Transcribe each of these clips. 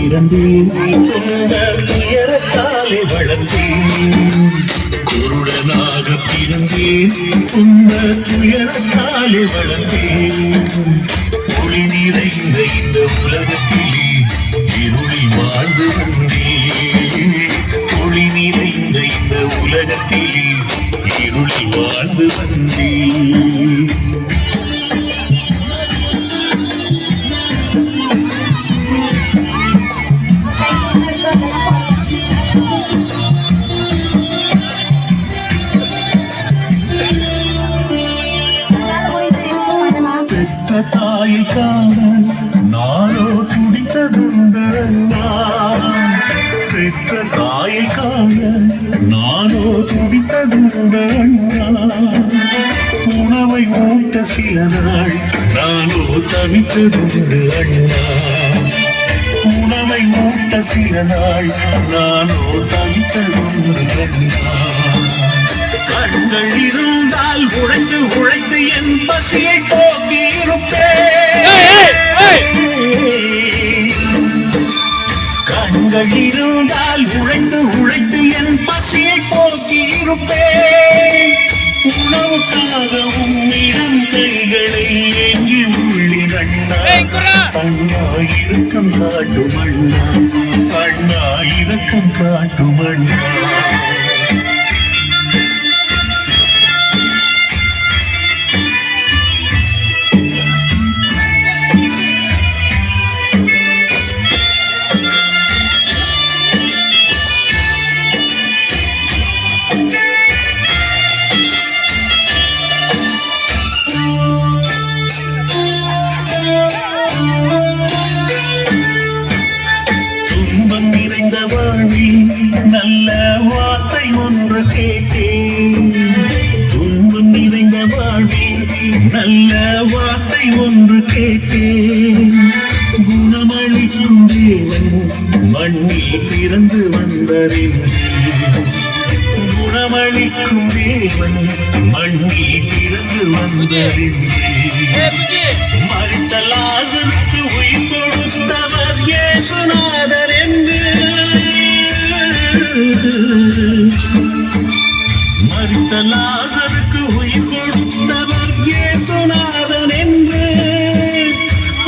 பிறந்தேன் துயரத்தாலே வளர்ந்தேன் குருடனாக பிறந்தேன் உந்த துயரத்தாலே வளர்ந்தேன் ஒளி நிறைந்த இந்த உலகத்திலே இருளில் வாழ்ந்து வந்தேன் ஒளி நிறைந்த இந்த உலகத்திலே இருளில் வாழ்ந்து வந்தேன் தாய்க்காக நானோ துடித்ததுண்டு பெற்ற தாய்க்காக நானோ துடித்ததுண்டு உணவை ஊட்ட சில நாள் நானோ தவித்ததுண்டு அண்ணா உணவை ஊட்ட சில நாள் நானோ தவித்ததுண்டு அண்ணா கண்கள் இருந்தால் உழைத்து உழைத்து என் பசியை போக்கி கண்கள் இருந்தால் உழைத்து உழைத்து என் பசியை போக்கி இருப்பேன் உணவுக்காக உன்னிடம் கைகளை ஏங்கி உள்ளின் அண்ணா அண்ணா இரக்கம் காட்டும் அண்ணா அண்ணா இரக்கம் காட்டும் அண்ணா நல்ல வார்த்தை ஒன்று கேட்டேன் துன்பம் நிறைந்த வாழ்வில் நல்ல வார்த்தை ஒன்று கேட்டேன் குணமளிக்கும் தேவன் மண்ணில் பிறந்து வந்தறிந்தேன் குணமளிக்கும் தேவன் மண்ணில் பிறந்து வந்தறிந்தேன் மரித்த லாசருக்கு உயிர் கொடுத்தவர் இயேசுநாதர் என்று மரித்த லாசருக்கு உயிர் கொடுத்தவர் இயேசுநாதன் என்று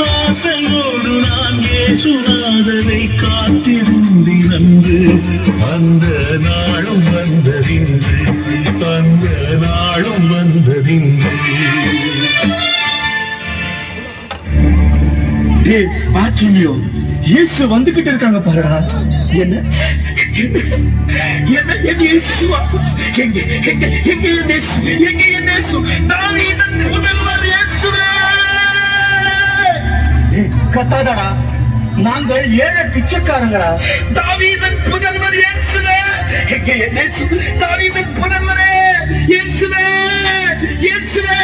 ஆசையோடு நான் இயேசுநாதனை காத்திருந்தேன் அன்று அந்த நாளும் வந்ததின்று அந்த நாளும் வந்ததின்று பார்த்துமியோ இயேசு வந்துகிட்டு இருக்காங்க பாருடா என்ன என்ன என் இயேசுவா எங்கே எங்கே எங்கே என் இயேசு எங்கே என் இயேசு தாவீதின் புதல்வர் இயேசுவே கத்தாதடா நாங்கள் ஏழை பிச்சைக்காரங்களா தாவீதின் புதல்வர் இயேசுவே எங்கே என் இயேசு தாவீதின் புதல்வரே இயேசுவே இயேசுவே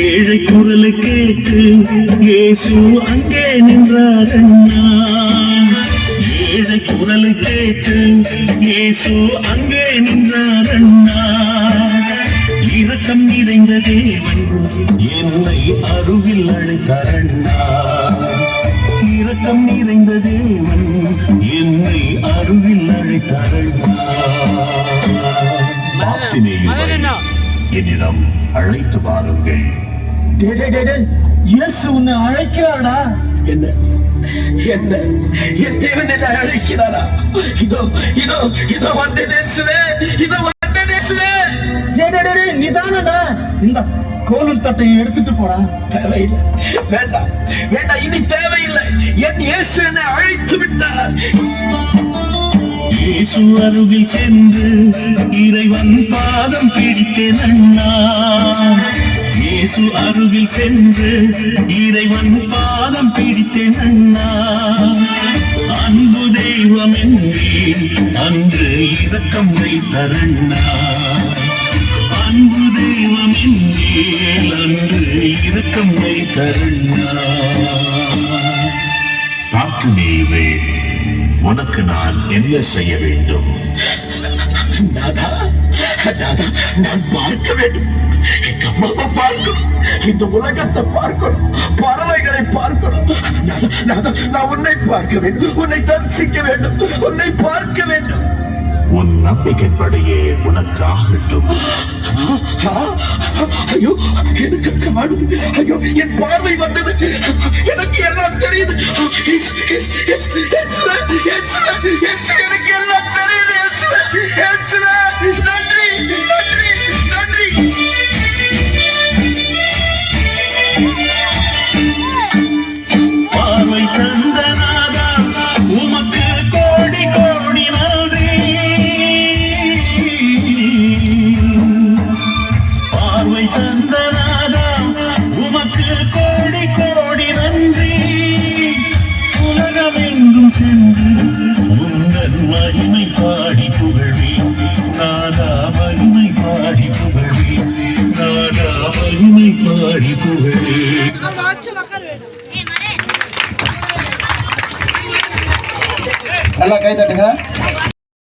ஏழை குரலை கேட்டு இயேசு அங்கே நின்றார் அண்ணா ஏழை குரலை கேட்டு இயேசு அங்கே நின்றார் அண்ணா இரக்கம் நிறைந்த தேவன் என்னை அருகில் அழைத்தார் அண்ணா இரக்கம் நிறைந்த தேவன் என்னை அருகில் அழைத்தார் அண்ணா என்னிடம் அழைத்து வாருங்கள் இயேசு உன்னை அழைக்கிறாரா என்ன என்ன என் தேவன் என்னை அழைக்கிறாரா இதோ இதோ இதோ வந்த தேசுவே இதோ வந்த தேசுவே நிதானடா இந்த கோலும் தட்டையை எடுத்துட்டு போடா தேவையில்லை வேண்டாம் வேண்டாம் இனி தேவையில்லை என் இயேசு என்னை அழைத்து விட்டார் இயேசு அருகில் சென்று இறைவன் பாதம் பிடித்தேன் அண்ணா இயேசு அருகில் சென்று இறைவன் பாதம் பிடித்தேன் அண்ணா அன்பு தெய்வம் என்றேன் அன்று இரக்கம் வைத்தார் அண்ணா அன்பு தெய்வம் என்றேன் அன்று இரக்கம் வைத்தார் அண்ணா தாக்குனேவே உனக்கு நான் என்ன செய்ய வேண்டும்? நாதா நாதா, நான் பார்க்க வேண்டும். எங்க அம்மாவை பார்க்கணும், இந்த உலகத்தை பார்க்கணும், பறவைகளை பார்க்கணும். நாதா, நாதா, நான் உன்னை பார்க்க வேண்டும், உன்னை தரிசிக்க வேண்டும், உன்னை பார்க்க வேண்டும். உன் நம்பிக்கைப்படியே உனக்கு ஆகட்டும். ஐயோ, எனக்கு காணுது. ஐயோ, என் பார்வை வந்தது. எனக்கு எல்லாம் தெரியுது. எனக்கு எல்லாம் தெரியுது. நன்றி, நன்றி, நன்றி. பார்வை தந்த நாதா உமக்கு கோடி கோடி நன்றி. பார்வை தந்த நாதா உமக்கு கோடி கோடி நன்றி. உலகமெங்கும் சென்று உங்கள் மகிமை பாடி புகழ்வி. நாதா மகிமை பாடி புகழ்வி. நாதா மகிமை பாடி புகழ்வி. நல்லா கை தட்டுங்க.